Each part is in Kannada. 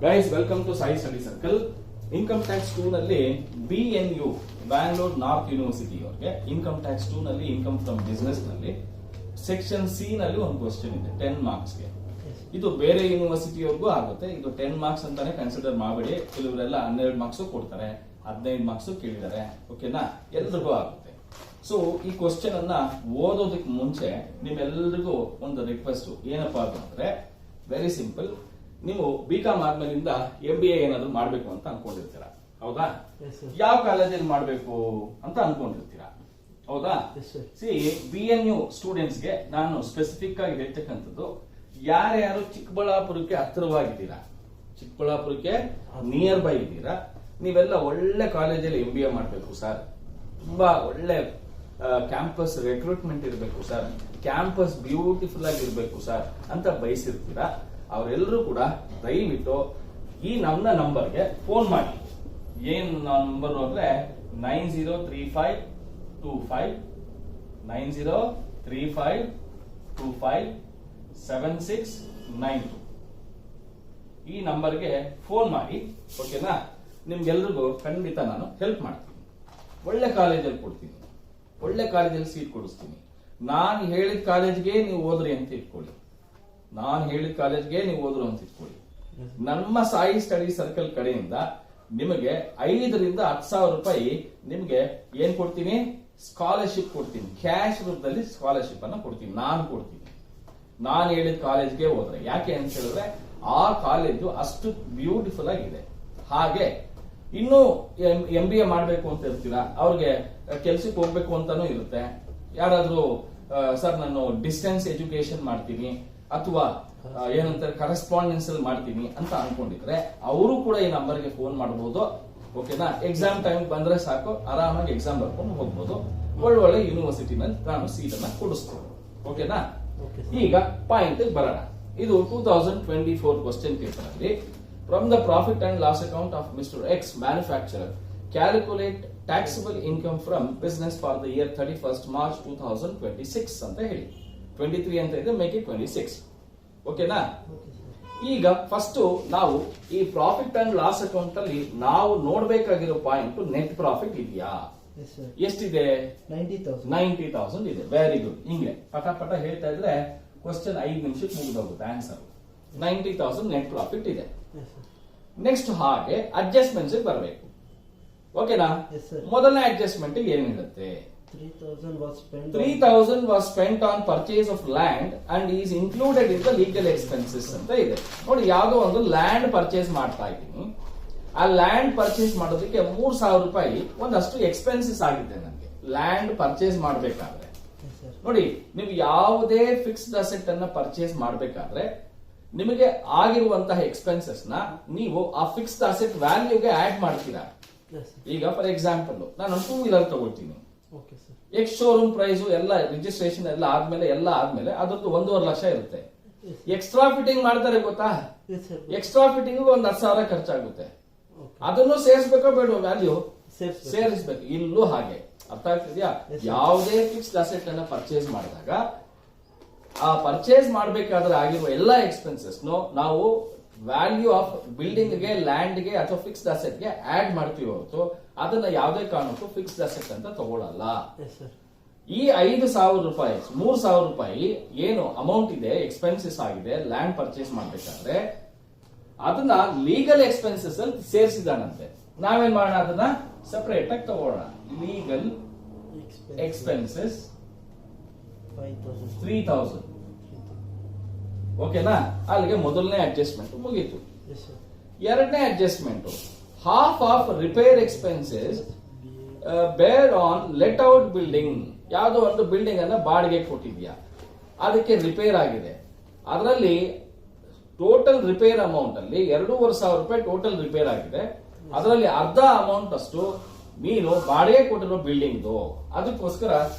Guys, welcome to Sai study circle. Income tax 2 ನಲ್ಲಿ BNU ಬ್ಯಾಂಗ್ಳೂರ್ ನಾರ್ತ್ ಯೂನಿವರ್ಸಿಟಿ ಅವರಿಗೆ ಇನ್ಕಮ್ ಟ್ಯಾಕ್ಸ್ 2 ನಲ್ಲಿ ಇನ್ಕಮ್ ಫ್ರಮ್ ಬಿಸಿನೆಸ್ ನಲ್ಲಿ ಸೆಕ್ಷನ್ ಸಿ ನಲ್ಲಿ ಒಂದು ಕ್ವಶನ್ ಇದೆ 10 ಮಾರ್ಕ್ಸ್ ಗೆ. ಇದು ಬೇರೆ ಯೂನಿವರ್ಸಿಟಿಯವರೆಗೂ ಆಗುತ್ತೆ. ಇದು 10 ಮಾರ್ಕ್ಸ್ ಅಂತಾನೆ ಕನ್ಸಿಡರ್ ಮಾಡಬೇಡಿ. ಕೆಲವರೆಲ್ಲ 12 ಮಾರ್ಕ್ಸ್ ಕೊಡ್ತಾರೆ, 15 ಮಾರ್ಕ್ಸ್ ಕೇಳಿದ್ದಾರೆ. ಓಕೆನಾ, ಎಲ್ರಿಗೂ ಆಗುತ್ತೆ. ಸೊ ಈ ಕ್ವಶನ್ ಅನ್ನ ಓದೋದಕ್ಕೆ ಮುಂಚೆ ನಿಮ್ಮೆಲ್ಲರಿಗೂ ಒಂದು ರಿಕ್ವೆಸ್ಟ್ ಏನಪ್ಪಾ ಅಂತಂದ್ರೆ, ವೆರಿ ಸಿಂಪಲ್. ನೀವು BCom ಆದ್ಮೇಲಿಂದ MBA ಏನಾದ್ರು ಮಾಡ್ಬೇಕು ಅಂತ ಅನ್ಕೊಂಡಿರ್ತೀರಾ, ಹೌದಾ? ಯಾವ ಕಾಲೇಜಲ್ಲಿ ಮಾಡ್ಬೇಕು ಅಂತ ಅನ್ಕೊಂಡಿರ್ತೀರಾ, ಹೌದಾ? ಸಿ, BNU ಸ್ಟೂಡೆಂಟ್ಸ್ ಗೆ ನಾನು ಸ್ಪೆಸಿಫಿಕ್ ಆಗಿ ಹೇಳ್ತಕ್ಕಂಥದ್ದು, ಯಾರ್ಯಾರು ಚಿಕ್ಕಬಳ್ಳಾಪುರಕ್ಕೆ ಹತ್ತಿರವಾಗಿದ್ದೀರಾ, ಚಿಕ್ಕಬಳ್ಳಾಪುರಕ್ಕೆ ನಿಯರ್ ಬೈ ಇದ್ದೀರಾ, ನೀವೆಲ್ಲ ಒಳ್ಳೆ ಕಾಲೇಜಲ್ಲಿ MBA ಮಾಡ್ಬೇಕು ಸರ್, ತುಂಬಾ ಒಳ್ಳೆ ಕ್ಯಾಂಪಸ್ ರಿಕ್ರೂಟ್ಮೆಂಟ್ ಇರಬೇಕು ಸರ್, ಕ್ಯಾಂಪಸ್ ಬ್ಯೂಟಿಫುಲ್ ಆಗಿ ಇರಬೇಕು ಸರ್ ಅಂತ ಬಯಸಿರ್ತೀರಾ. ಅವರೆಲ್ಲರೂ ಕೂಡ ದಯವಿಟ್ಟು ಈ ನಮ್ಮ ನಂಬರ್ಗೆ ಫೋನ್ ಮಾಡಿ. ಏನ್ ನಂಬರ್ ಅಂದ್ರೆ 9035257692 ಈ ನಂಬರ್ಗೆ ಫೋನ್ ಮಾಡಿ. ಓಕೆನಾ? ನಿಮ್ಗೆಲ್ರಿಗೂ ಖಂಡಿತ ನಾನು ಹೆಲ್ಪ್ ಮಾಡ್ತೀನಿ. ಒಳ್ಳೆ ಕಾಲೇಜಲ್ಲಿ ಕೊಡ್ತೀನಿ, ಒಳ್ಳೆ ಕಾಲೇಜಲ್ಲಿ ಸೀಟ್ ಕೊಡಿಸ್ತೀನಿ. ನಾನು ಹೇಳಿದ ಕಾಲೇಜ್ಗೆ ನೀವು ಓದ್ರಿ ಅಂತ ಇಟ್ಕೊಳ್ಳಿ, ನಾನು ಹೇಳಿದ ಕಾಲೇಜ್ಗೆ ನೀವು ಓದ್ರು ಅಂತ ಇಟ್ಕೊಳ್ಳಿ. ನಮ್ಮ ಸಾಯಿ ಸ್ಟಡಿ ಸರ್ಕಲ್ ಕಡೆಯಿಂದ ನಿಮಗೆ 5 ರಿಂದ 10,000 ರೂಪಾಯಿ ನಿಮಗೆ ಏನ್ ಕೊಡ್ತೀನಿ, ಸ್ಕಾಲರ್ಶಿಪ್ ಕೊಡ್ತೀನಿ. ಕ್ಯಾಶ್ ರೂಪದಲ್ಲಿ ಸ್ಕಾಲರ್ಶಿಪ್ ಅನ್ನ ಕೊಡ್ತೀನಿ, ನಾನು ಕೊಡ್ತೀನಿ. ನಾನು ಹೇಳಿದ ಕಾಲೇಜ್ಗೆ ಹೋದ್ರೆ ಯಾಕೆ ಅಂತ ಹೇಳಿದ್ರೆ ಆ ಕಾಲೇಜು ಅಷ್ಟು ಬ್ಯೂಟಿಫುಲ್ ಆಗಿದೆ. ಹಾಗೆ ಇನ್ನು MBA ಮಾಡ್ಬೇಕು ಅಂತ ಇರ್ತೀರಾ, ಅವ್ರಿಗೆ ಕೆಲ್ಸಕ್ಕೆ ಹೋಗ್ಬೇಕು ಅಂತಾನೂ ಇರುತ್ತೆ. ಯಾರಾದ್ರೂ ಸರ್ ನಾನು ಡಿಸ್ಟೆನ್ಸ್ ಎಜುಕೇಶನ್ ಮಾಡ್ತೀನಿ ಅಥವಾ ಏನಂತಾರೆ ಕರೆಸ್ಪಾಂಡೆನ್ಸ್ ಅಲ್ಲಿ ಮಾಡ್ತೀನಿ ಅಂತ ಅನ್ಕೊಂಡಿದ್ರೆ ಅವರು ಕೂಡ ಈ ನಂಬರ್ಗೆ ಫೋನ್ ಮಾಡಬಹುದು. ಓಕೆನಾ? ಎಕ್ಸಾಮ್ ಟೈಮ್ ಬಂದ್ರೆ ಸಾಕು, ಆರಾಮಾಗಿ ಎಕ್ಸಾಮ್ ಬರ್ಕೊಂಡು ಹೋಗ್ಬೋದು. ಒಳ್ಳೊಳ್ಳೆ ಯೂನಿವರ್ಸಿಟಿನಲ್ಲಿ ನಾನು ಸೀಟ್ ಅನ್ನ ಕೊಡಿಸ್ತೀನಿ. ಓಕೆನಾ? ಈಗ ಪಾಯಿಂಟ್ ಬರೋಣ. ಇದು 2024 ಕ್ವಶನ್ ಪೇಪರ್ ಅಲ್ಲಿ from the profit and loss account of mister X manufacturer calculate taxable income from business for the year 31st March 2026 ಅಂತ ಹೇಳಿ. 23 ಅಂತ ಇದೆ, ಮೇಕ್ ಇಟ್ 26. ಓಕೆನಾ? ಈಗ ಫಸ್ಟ್ ನಾವು ಈ ಪ್ರಾಫಿಟ್ ಅಂಡ್ ಲಾಸ್ ಅಕೌಂಟ್ ಅಲ್ಲಿ ನಾವು ನೋಡ್ಬೇಕಾಗಿರೋ ಪಾಯಿಂಟ್, ನೆಟ್ ಪ್ರಾಫಿಟ್ ಇದೆಯಾ? ಎಷ್ಟಿದೆ? 90,000 ಇದೆ. Very good. ಹಿಂಗೆ ಪಟ ಪಟ ಹೇಳ್ತಾ ಇದ್ರೆ ಕ್ವಶನ್ 5 ನಿಮಿಷಕ್ಕೆ ಮುಗಿದೋಗುತ್ತೆ ಆನ್ಸರ್. 90,000 ನೆಟ್ ಪ್ರಾಫಿಟ್ ಇದೆ. ನೆಕ್ಸ್ಟ್ ಹಾಗೆ ಅಡ್ಜಸ್ಟ್ಮೆಂಟ್ಸ್ ಬರಬೇಕು. ಓಕೆನಾ? ಮೊದಲನೇ ಅಡ್ಜಸ್ಟ್ಮೆಂಟ್ ಏನಿರುತ್ತೆ? 3,000 was spent on purchase of land and is included in the legal expenses ಅಂತ ಇದೆ. ನೋಡಿ, ಯಾವ್ದೋ ಒಂದು ಲ್ಯಾಂಡ್ ಪರ್ಚೇಸ್ ಮಾಡ್ತಾ ಇದ್ದೀನಿ. ಆ ಲ್ಯಾಂಡ್ ಪರ್ಚೇಸ್ ಮಾಡೋದಕ್ಕೆ 3,000 ರೂಪಾಯಿ ಒಂದಷ್ಟು ಎಕ್ಸ್ಪೆನ್ಸಸ್ ಆಗಿದೆ ನನಗೆ ಲ್ಯಾಂಡ್ ಪರ್ಚೇಸ್ ಮಾಡಬೇಕಾದ್ರೆ. ನೋಡಿ, ನೀವು ಯಾವುದೇ ಫಿಕ್ಸ್ಡ್ ಅಸೆಟ್ ಅನ್ನ ಪರ್ಚೇಸ್ ಮಾಡಬೇಕಾದ್ರೆ ನಿಮಗೆ ಆಗಿರುವಂತಹ ಎಕ್ಸ್ಪೆನ್ಸಸ್ ನ ನೀವು ಆ ಫಿಕ್ಸ್ಡ್ ಅಸೆಟ್ ವ್ಯಾಲ್ಯೂಗೆ ಆಡ್ ಮಾಡ್ತೀರಾ. ಈಗ ಫಾರ್ ಎಕ್ಸಾಂಪಲ್ ನಾನು 2 ವೀಲರ್ ತಗೊಳ್ತೀನಿ. ಎಕ್ಸ್ ಶೋರೂಮ್ ಪ್ರೈಸ್ ಎಲ್ಲ ರಿಜಿಸ್ಟ್ರೇಷನ್ ಎಲ್ಲ ಆದ್ಮೇಲೆ ಅದ್ರದ್ದು 1.5 ಲಕ್ಷ ಇರುತ್ತೆ. ಎಕ್ಸ್ಟ್ರಾ ಫಿಟ್ಟಿಂಗ್ ಮಾಡ್ತಾರೆ ಗೊತ್ತಾ? ಎಕ್ಸ್ಟ್ರಾ ಫಿಟ್ಟಿಂಗ್ 10,000 ಖರ್ಚಾಗುತ್ತೆ. ಅದನ್ನು ಸೇರಿಸಬೇಕೋ ಬೇಡ? ವ್ಯಾಲ್ಯೂ ಸೇರಿಸಬೇಕು. ಇಲ್ಲೂ ಹಾಗೆ. ಅರ್ಥ ಆಗ್ತಿದ್ಯಾ? ಯಾವುದೇ ಫಿಕ್ಸ್ಡ್ ಅಸೆಟ್ ಅನ್ನ ಪರ್ಚೇಸ್ ಮಾಡಿದಾಗ ಆ ಪರ್ಚೇಸ್ ಮಾಡಬೇಕಾದ್ರೆ ಆಗಿರುವ ಎಲ್ಲಾ ಎಕ್ಸ್ಪೆನ್ಸಸ್ ನಾವು ವ್ಯಾಲ್ಯೂ ಆಫ್ ಬಿಲ್ಡಿಂಗ್ ಗೆ, ಲ್ಯಾಂಡ್ ಗೆ ಅಥವಾ ಫಿಕ್ಸ್ಡ್ ಅಸೆಟ್ ಗೆ ಆಡ್ ಮಾಡ್ತೀವಿ ಹೊರತು ಅದನ್ನ ಯಾವುದೇ ಕಾರಣಕ್ಕೂ ಫಿಕ್ಸ್ಡ್ ಅಸೆಟ್ ಅಂತ ತಗೊಳ್ಳಲ್ಲ. ಈ 5,000 ರೂಪಾಯಿ 3,000 ರೂಪಾಯಿ ಏನು ಅಮೌಂಟ್ ಇದೆ, ಎಕ್ಸ್ಪೆನ್ಸಸ್ ಆಗಿದೆ ಲ್ಯಾಂಡ್ ಪರ್ಚೇಸ್ ಮಾಡ್ಬೇಕಾದ್ರೆ, ಅದನ್ನ ಲೀಗಲ್ ಎಕ್ಸ್ಪೆನ್ಸಸ್ ಅಲ್ಲಿ ಸೇರಿಸಿದಾನಂತೆ. ನಾವೇನ್ ಮಾಡೋಣ, ಅದನ್ನ ಸಪರೇಟ್ ಆಗಿ ತಗೊಳ್ಳೋಣ. Legal expenses 3,000. ಓಕೆನಾ? ಅಲ್ಲಿಗೆ ಮೊದಲನೇ ಅಡ್ಜಸ್ಟ್ಮೆಂಟ್ ಮುಗೀತು. ಎರಡನೇ adjustment, half of repair expenses ಬೇರ್ ಆನ್ ಲೆಟ್ ಔಟ್ ಬಿಲ್ಡಿಂಗ್. ಯಾವುದೋ ಒಂದು ಬಿಲ್ಡಿಂಗ್ ಅನ್ನ ಬಾಡಿಗೆ ಕೊಟ್ಟಿದ್ಯಾ, ಅದಕ್ಕೆ ರಿಪೇರ್ ಆಗಿದೆ. ಅದರಲ್ಲಿ ಟೋಟಲ್ ರಿಪೇರ್ ಅಮೌಂಟ್ ಅಲ್ಲಿ 2,500 ರೂಪಾಯಿ ಟೋಟಲ್ ರಿಪೇರ್ ಆಗಿದೆ. ಅದರಲ್ಲಿ ಅರ್ಧ ಅಮೌಂಟ್ ಅಷ್ಟು ನೀನು ಬಾಡಿಗೆ ಕೊಟ್ಟಿರೋ ಬಿಲ್ಡಿಂಗ್, ಅದಕ್ಕೋಸ್ಕರ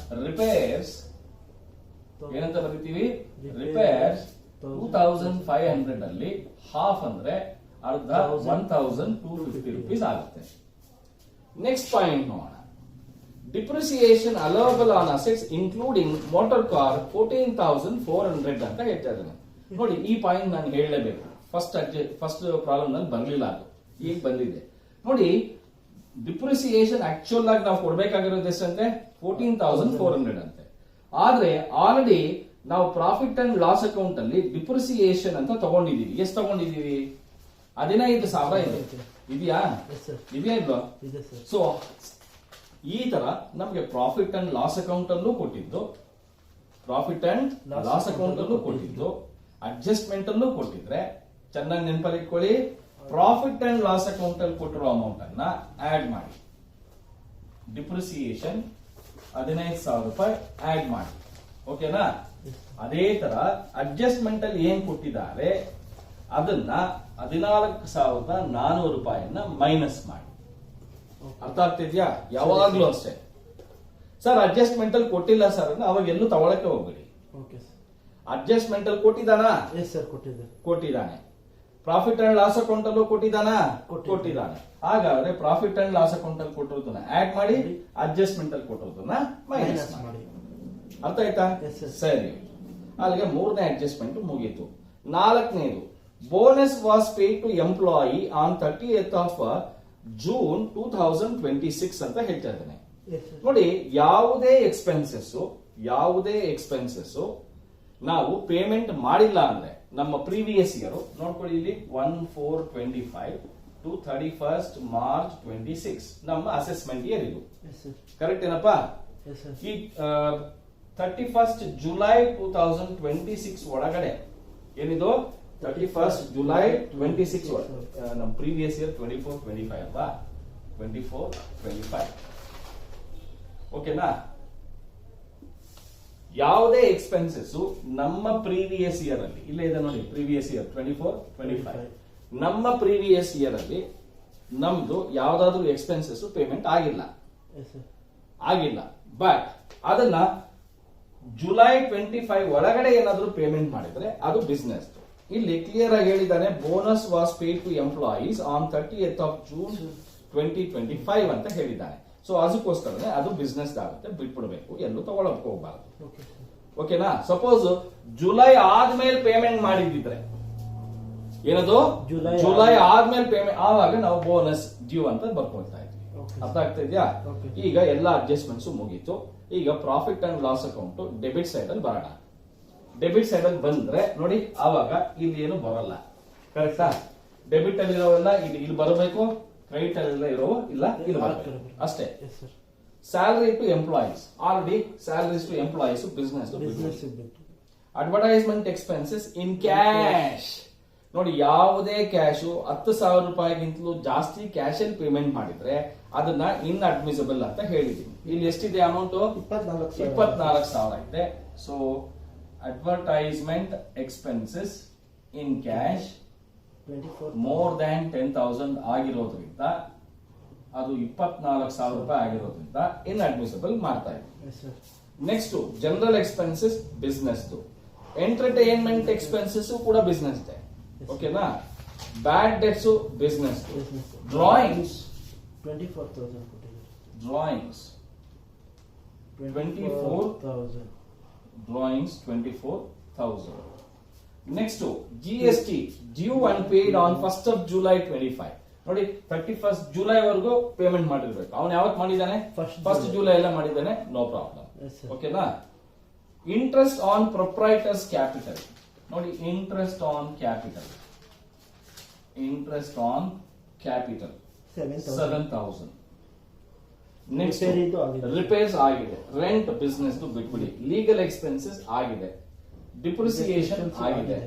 ರಿಪೇರ್ಸ್ ಏನಂತ ಬರೀತೀವಿ, ರಿಪೇರ್ಸ್ 2,500 ಅಲ್ಲಿ ಹಾಫ್ ಅಂದ್ರೆ ಅರ್ಧ 1,250 ರೂಪೀಸ್ ಆಗುತ್ತೆ. ನೆಕ್ಸ್ಟ್ ಪಾಯಿಂಟ್ ನೋಡೋಣ. Depreciation allowable on assets including motor car 14,400 ಅಂತ ಹೇಳ್ತಾ ಇದ್ದಾನೆ. ನೋಡಿ, ಈ ಪಾಯಿಂಟ್ ನಾನು ಹೇಳಲೇಬೇಕು. ಫಸ್ಟ್ ಪ್ರಾಬ್ಲಮ್ ನಲ್ಲಿ ಬರ್ಲಿಲ್ಲ ಅದು, ಈಗ ಬಂದಿದೆ ನೋಡಿ. ಡಿಪ್ರಿಸಿಯೇಷನ್ ಆಕ್ಚುಯಲ್ ಆಗಿ ನಾವು ಕೊಡ್ಬೇಕಾಗಿರೋದು ಎಷ್ಟಂತೆ 14,400 ಅಂತೆ. ಆದ್ರೆ ಆಲ್ರೆಡಿ ನಾವು ಪ್ರಾಫಿಟ್ ಅಂಡ್ ಲಾಸ್ ಅಕೌಂಟ್ ಅಲ್ಲಿ ಡಿಪ್ರಿಸಿಯೇಷನ್ ಅಂತ ತಗೊಂಡಿದೀವಿ. ಎಷ್ಟು ತಗೊಂಡಿದೀವಿ? 15,000 ಇದೆ. ಇದೆಯಾ? ಇದೆಯಾ ಇಲ್ವಾ? ಸೊ ಈ ತರ ನಮ್ಗೆ ಪ್ರಾಫಿಟ್ ಅಂಡ್ ಲಾಸ್ ಅಕೌಂಟ್ ಅಲ್ಲೂ ಕೊಟ್ಟಿದ್ದು, ಪ್ರಾಫಿಟ್ ಅಂಡ್ ಲಾಸ್ ಅಕೌಂಟ್ ಅಲ್ಲೂ ಕೊಟ್ಟಿದ್ದು, ಅಡ್ಜಸ್ಟ್ಮೆಂಟ್ ಅಲ್ಲೂ ಕೊಟ್ಟಿದ್ರೆ ಚೆನ್ನಾಗಿ ನೆನಪಲ್ಲಿ ಇಟ್ಕೊಳ್ಳಿ. ಪ್ರಾಫಿಟ್ ಅಂಡ್ ಲಾಸ್ ಅಕೌಂಟ್ ಅಲ್ಲಿ ಕೊಟ್ಟಿರೋ ಅಮೌಂಟ್ ಅನ್ನ ಆಡ್ ಮಾಡಿ, ಡಿಪ್ರಿಸಿಯೇಷನ್ 15,000 ರೂಪಾಯಿ ಆಡ್ ಮಾಡಿ. ಓಕೆನಾ? ಅದೇ ತರ ಅಡ್ಜಸ್ಟ್ಮೆಂಟ್ ಅಲ್ಲಿ ಏನ್ ಕೊಟ್ಟಿದ್ದಾರೆ ಅದನ್ನ 14,400 ರೂಪಾಯಿಯನ್ನ ಮೈನಸ್ ಮಾಡಿ. ಅರ್ಥ ಆಗ್ತಿದ್ಯಾ? ಯಾವಾಗ್ಲೂ ಅಷ್ಟೇ. ಸರ್ ಅಡ್ಜಸ್ಟ್ಮೆಂಟ್ ಅಲ್ಲಿ ಕೊಟ್ಟಿಲ್ಲ ಸರ್ ಅಂದ್ರೆ ಅವಾಗ ಎಲ್ಲೂ ತಗೊಳಕ್ಕೆ ಹೋಗ್ಬೇಡಿ. ಅಡ್ಜಸ್ಟ್ಮೆಂಟ್ ಅಲ್ಲಿ ಕೊಟ್ಟಿದ್ದಾನಾ? ಕೊಟ್ಟಿದ್ದಾನೆ. ಪ್ರಾಫಿಟ್ ಅಂಡ್ ಲಾಸ್ ಅಕೌಂಟ್ ಅಲ್ಲೂ ಕೊಟ್ಟಿದ್ದಾನೆ. ಹಾಗಾದ್ರೆ ಪ್ರಾಫಿಟ್ ಅಂಡ್ ಲಾಸ್ ಅಕೌಂಟ್ ಅಲ್ಲಿ ಕೊಟ್ಟಿರೋದನ್ನ ಆಡ್ ಮಾಡಿ, ಅಡ್ಜಸ್ಟ್ಮೆಂಟ್ ಅಲ್ಲಿ ಕೊಟ್ಟಿರೋದನ್ನ ಮೈನಸ್ ಮಾಡಿ. ಅರ್ಥ ಆಯ್ತಾ? ಸರಿ, ಅಲ್ಲಿಗೆ 3ನೇ ಅಡ್ಜಸ್ಟ್ಮೆಂಟ್ ಮುಗೀತು. 4ನೇದು bonus was paid to employee on 30th of June 2026 ಅಂತ ಹೇಳ್ತಾ ಇದ್ದಾನೆ. ನೋಡಿ, ಯಾವುದೇ ಎಕ್ಸ್ಪೆನ್ಸಸ್ ನಾವು ಪೇಮೆಂಟ್ ಮಾಡಿಲ್ಲ ಅಂದ್ರೆ ನಮ್ಮ ಪ್ರೀವಿಯಸ್ ಇಯರ್ ನೋಡ್ಕೊಳ್ಳಿ, ಇಲ್ಲಿ 1/4/25 to 31st March 26 ನಮ್ಮ ಅಸೆಸ್ಮೆಂಟ್ ಇಯರ್ ಇದು. ಕರೆಕ್ಟ್ ಏನಪ್ಪಾ? ಈ 31st July 2026 ಒಳಗಡೆ ಏನಿದು 31st July 26 ನಮ್ಮ ಪ್ರೀವಿಯಸ್ ಇಯರ್ 24/25 ಅಲ್ವಾ? 24/25 ಓಕೆನಾ? ಯಾವುದೇ ಎಕ್ಸ್ಪೆನ್ಸಸ್ ನಮ್ಮ ಪ್ರೀವಿಯಸ್ ಇಯರ್ ಅಲ್ಲಿ, ಇಲ್ಲೇ ಇದೆ ನೋಡಿ, ಪ್ರೀವಿಯಸ್ ಇಯರ್ 24/25 ನಮ್ಮ ಪ್ರೀವಿಯಸ್ ಇಯರ್ ಅಲ್ಲಿ ನಮ್ದು ಯಾವ್ದಾದ್ರು ಎಕ್ಸ್ಪೆನ್ಸಸ್ ಪೇಮೆಂಟ್ ಆಗಿಲ್ಲ. ಬಟ್ ಅದನ್ನ ಜುಲೈ 25 ಒಳಗಡೆ ಏನಾದ್ರೂ ಪೇಮೆಂಟ್ ಮಾಡಿದ್ರೆ ಅದು ಬಿಸ್ನೆಸ್. ಇಲ್ಲಿ ಕ್ಲಿಯರ್ ಆಗಿ ಹೇಳಿದ್ದಾನೆ, bonus was paid to employees on 30th of June 2025 ಅಂತ ಹೇಳಿದ್ದಾನೆ. ಸೊ ಅದಕ್ಕೋಸ್ಕರನೇ ಅದು ಬಿಸ್ನೆಸ್ ಆಗುತ್ತೆ, ಬಿಟ್ಬಿಡ್ಬೇಕು, ಎಲ್ಲೂ ತಗೊಳಕ್ ಹೋಗ್ಬಾರ್ದು. ಓಕೆನಾ? ಸಪೋಸ್ ಜುಲೈ ಆದ್ಮೇಲೆ ಪೇಮೆಂಟ್ ಮಾಡಿದ್ರೆ ಏನದು, ಜುಲೈ ಆದ್ಮೇಲೆ ಪೇಮೆಂಟ್, ಆವಾಗ ನಾವು ಬೋನಸ್ ಡ್ಯೂ ಅಂತ ಬರ್ಕೊಳ್ತಾ ಇದ್ವಿ. ಅರ್ಥ ಆಗ್ತಾ ಇದೆಯಾ? ಈಗ ಎಲ್ಲ ಅಡ್ಜಸ್ಟ್ಮೆಂಟ್ಸ್ ಮುಗೀತು. ಈಗ profit and loss account debit side ಅಲ್ಲಿ ಬರೋಣ. ಡೆಬಿಟ್ ಸೈಡ್ ಅಲ್ಲಿ ಬಂದ್ರೆ ನೋಡಿ, ಆವಾಗ ಇಲ್ಲಿ ಏನು ಬರಲ್ಲ. ಕರೆಕ್ಟಾ? ಡೆಬಿಟ್ ಅಲ್ಲಿ ಇರೋವೆಲ್ಲ ಇಲ್ಲಿ ಬರಬೇಕು, ಕ್ರೆಡಿಟ್ ಅಲ್ಲಿ ಇರೋ ಇಲ್ಲ ಇಲ್ಲಿ ಬರಬೇಕು ಅಷ್ಟೇ. Salary to employees, already salaries to employees business. Advertisement expenses in cash. ನೋಡಿ, ಯಾವುದೇ ಕ್ಯಾಶು 10,000 ರೂಪಾಯಿಗಿಂತಲೂ ಜಾಸ್ತಿ ಕ್ಯಾಶ್ ಅಲ್ಲಿ ಪೇಮೆಂಟ್ ಮಾಡಿದ್ರೆ ಅದನ್ನ ಇನ್ ಅಡ್ಮಿಸಿಬಲ್ ಅಂತ ಹೇಳಿದೀನಿ. ಇಲ್ಲಿ ಎಷ್ಟಿದೆ ಅಮೌಂಟ್? 24,000 ಇದೆ. So advertisement expenses in cash more than 10,000 ಆಗಿರೋದ್ರಿಂದ, ಅದು 24,000 ರೂಪಾಯಿ ಆಗಿರೋದ್ರಿಂದ ಇನ್ ಅಡ್ಮಿಸಿಬಲ್ ಮಾಡ್ತಾ ಇದ್ದೀವಿ. Next general expenses business. Entertainment expenses ಕೂಡ ಬಿಸ್ನೆಸ್ ಇದೆ. ಓಕೆನಾ? Bad debts business. Drawings 24,000. Drawings 24,000. Next GST due and paid on 1st of July 25. ನೋಡಿ, 31st July ವರೆಗೂ ಪೇಮೆಂಟ್ ಮಾಡಿರ್ಬೇಕು. ಅವನು ಯಾವತ್ತು ಮಾಡಿದ್ದಾನೆ? 1st July ಎಲ್ಲ ಮಾಡಿದ್ದಾನೆ, ನೋ ಪ್ರಾಬ್ಲಮ್. ಓಕೆನಾ? Interest on proprietor's capital. ನೋಡಿ, interest on capital 7,000. Next repairs ಆಗಿದೆ. ರೆಂಟ್ ಬಿಸ್ನೆಸ್ ಬಿಟ್ಬಿಡಿ. ಲೀಗಲ್ ಎಕ್ಸ್ಪೆನ್ಸಸ್ ಆಗಿದೆ. ಡಿಪ್ರಿಸಿಯೇಷನ್ ಆಗಿದೆ.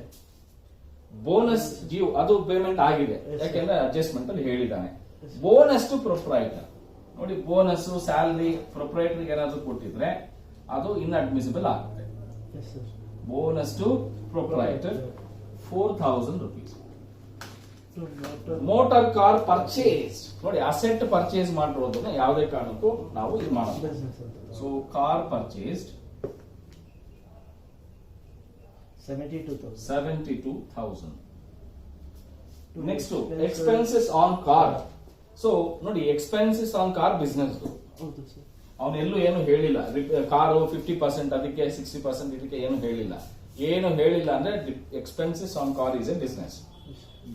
ಬೋನಸ್ ಡ್ಯೂ ಅದು ಪೇಮೆಂಟ್ ಆಗಿದೆ, ಯಾಕೆಂದ್ರೆ ಅಡ್ಜಸ್ಟ್ಮೆಂಟ್ ಅಲ್ಲಿ ಹೇಳಿದ್ದಾನೆ. Bonus to proprietor. ನೋಡಿ, ಬೋನಸ್ ಸ್ಯಾಲರಿ ಪ್ರೊಪ್ರೈಟರ್ ಏನಾದ್ರು ಕೊಟ್ಟಿದ್ರೆ ಅದು ಇನ್ ಅಡ್ಮಿಸಿಬಲ್ ಆಗುತ್ತೆ. Bonus to proprietor 4,000 rupees. Motor car purchase. ನೋಡಿ, ಅಸೆಟ್ ಪರ್ಚೇಸ್ ಮಾಡಿರೋದನ್ನ ಯಾವುದೇ ಕಾರಣಕ್ಕೂ ನಾವು ಇದು ಮಾಡೋದು. So car purchased 72,000. Next expenses on car. So ನೋಡಿ, ಎಕ್ಸ್ಪೆನ್ಸಸ್ ಆನ್ ಕಾರ್ ಬಿಸ್ನೆಸ್. ಅವನೆಲ್ಲೂ ಏನು ಹೇಳಿಲ್ಲ. ಕಾರು 50% ಅದಕ್ಕೆ 60% ಇದಕ್ಕೆ ಏನು ಹೇಳಿಲ್ಲ. ಏನು ಹೇಳಿಲ್ಲ ಅಂದ್ರೆ expenses on car is A business.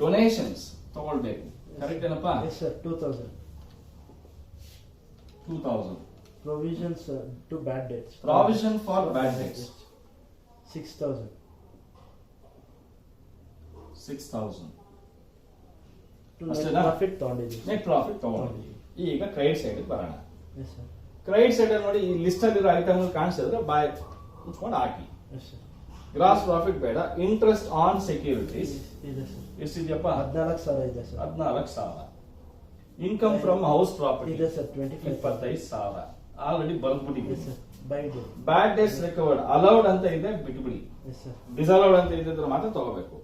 Donations ತಗೊಳ್ಬೇಕು, ಕರೆಕ್ಟ್ ಏನಪ್ಪಾ? Yes, sir. 2000. 2000. Provisions to bad debts. Provision for bad debts. 6000. 6000. To net ಅಷ್ಟೇನಾ? profit ತಗೊಂಡಿದ್ದೀವಿ. ನೆಟ್ ಪ್ರಾಫಿಟ್ ತಗೊಂಡಿದ್ದೀವಿ. ಈಗ ಕ್ರೆಡಿಟ್ ಸೈಡ್ ಬರೋಣ. Yes, sir. ಕ್ರೆಡಿಟ್ ಸೈಡ್ ಅಲ್ಲಿ ನೋಡಿ, ಈ ಲಿಸ್ಟ್ ಅಲ್ಲಿರೋ ಐಟಮ್ ಕಾಣಿಸಿದ್ರೆ ಬಾಯ್ ಮುಚ್ಕೊಂಡು ಹಾಕಿ. Yes, sir. ಗ್ರಾಸ್ ಪ್ರಾಫಿಟ್ ಬೇಡ. ಇಂಟ್ರೆಸ್ಟ್ ಆನ್ ಸೆಕ್ಯೂರಿಟೀಸ್ ಇದೆ sir. ಎಷ್ಟಿದೆಯಪ್ಪ? 14,000 ಇದೆ sir. 14,000. Income from house property ಇದೆ sir. 25,000. 25,000 ಆಲ್ರೆಡಿ Yes, ಬರ್ಬಿಟ್ಟಿದೆ. sir. Buy debt. Bad debts recovered allowed ಅಂತ ಇದೆ, ಬಿಟ್ಬಿಡಿ. Yes, sir. ಡಿಸಲೌಡ್ ಅಂತ ಇದ್ರೆ ಮಾತ್ರ ತಗೋಬೇಕು.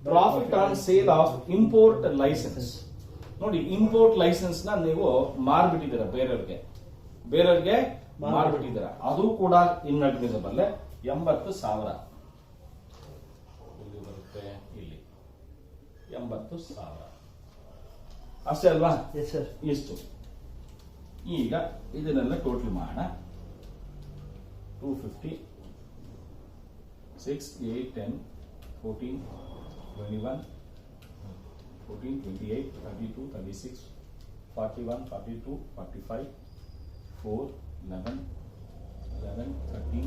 Profit on sale of import licence. ನೋಡಿ, ಇಂಪೋರ್ಟ್ ಲೈಸೆನ್ಸ್ ನ ನೀವು ಮಾರ್ಬಿಟ್ಟಿದ್ದೀರಾ ಬೇರೆಯವ್ರಿಗೆ ಮಾರ್ಬಿಟ್ಟಿದ್ದೀರಾ, ಅದು ಕೂಡ ಇನ್ಅಡ್ಮಿಸಬಲ್. 80,000 ಇಲ್ಲಿ ಬರುತ್ತೆ, ಇಲ್ಲಿ 80,000 ಅಷ್ಟೇ ಅಲ್ವಾ? Yes, sir. ಇಷ್ಟು. ಈಗ ಇದನ್ನೆಲ್ಲ ಟೋಟಲ್ ಮಾಡೋಣ. 250, 6, 8, 10, 14, 21, 14, 28, 32, 36, 41, 42, 45, 4, 11, 11, 13,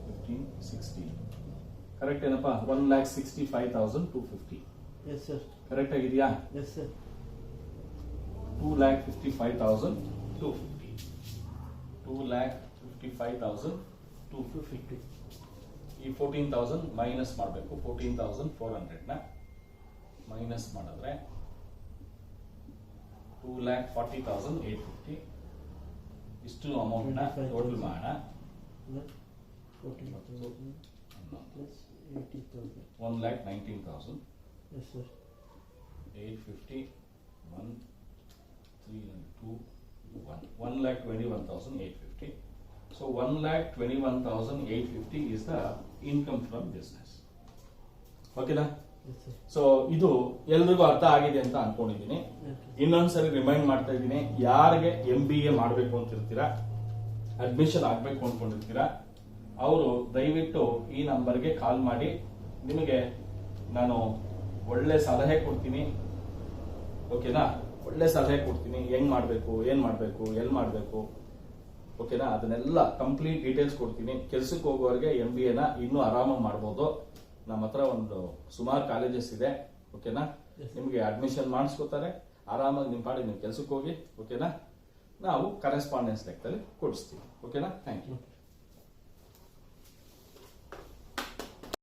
15, 16. ಕರೆಕ್ಟ್ ಏನಪ್ಪಾ? 1,65,250. Yes, sir. ಕರೆಕ್ಟ್ ಆಗಿದೆಯಾ? Yes, sir. 2,55,250. 2,55,250. ಈ 14,000 ಮೈನಸ್ ಮಾಡಬೇಕು. 14,400 ನ ಮೈನಸ್ ಮಾಡಿದ್ರೆ 2,40,850. ಇಷ್ಟು ಅಮೌಂಟ್ ನ ಟೋಟಲ್ ಮಾಡೋಣ. 14,000 plus 80,000. 1,19,000. Yes, sir. 850, 1, 3, 2, 1. 1,21,850. So 1,21,850 is the income from business. ಓಕೆನಾ? Yes, sir. ಸೊ ಇದು ಎಲ್ರಿಗೂ ಅರ್ಥ ಆಗಿದೆ ಅಂತ ಅನ್ಕೊಂಡಿದ್ದೀನಿ. Okay. ಇನ್ನೊಂದ್ಸರಿ ರಿಮೈಂಡ್ ಮಾಡ್ತಾ ಇದ್ದೀನಿ, ಯಾರಿಗೆ MBA ಮಾಡಬೇಕು ಅಂತಿರ್ತೀರಾ, ಅಡ್ಮಿಷನ್ ಆಗ್ಬೇಕು ಅನ್ಕೊಂಡಿರ್ತೀರಾ, ಅವರು ದಯವಿಟ್ಟು ಈ ನಂಬರ್ಗೆ ಕಾಲ್ ಮಾಡಿ. ನಿಮಗೆ ನಾನು ಒಳ್ಳೆ ಸಲಹೆ ಕೊಡ್ತೀನಿ. ಓಕೆನಾ? ಒಳ್ಳೆ ಸಲಹೆ ಕೊಡ್ತೀನಿ. ಹೆಂಗ್ ಮಾಡಬೇಕು, ಏನ್ ಮಾಡಬೇಕು, ಎಲ್ಲಿ ಮಾಡಬೇಕು, ಓಕೆನಾ? ಅದನ್ನೆಲ್ಲ ಕಂಪ್ಲೀಟ್ ಡೀಟೇಲ್ಸ್ ಕೊಡ್ತೀನಿ. ಕೆಲ್ಸಕ್ಕೆ ಹೋಗೋರಿಗೆ MBA ನ ಇನ್ನೂ ಆರಾಮಾಗಿ ಮಾಡ್ಬೋದು. ನಮ್ಮ ಹತ್ರ ಒಂದು ಸುಮಾರು ಕಾಲೇಜಸ್ ಇದೆ. ಓಕೆನಾ? ನಿಮಗೆ ಅಡ್ಮಿಷನ್ ಮಾಡಿಸ್ಕೊತಾರೆ. ಆರಾಮಾಗಿ ನಿಮ್ಮ ಪಾಡಿಗೆ ನೀವು ಕೆಲ್ಸಕ್ಕೆ ಹೋಗಿ. ಓಕೆನಾ? ನಾವು ಕರೆಸ್ಪಾಂಡೆನ್ಸ್ ಲೆಕ್ಕದಲ್ಲಿ ಕೊಡಿಸ್ತೀವಿ. ಓಕೆನಾ? Thank you.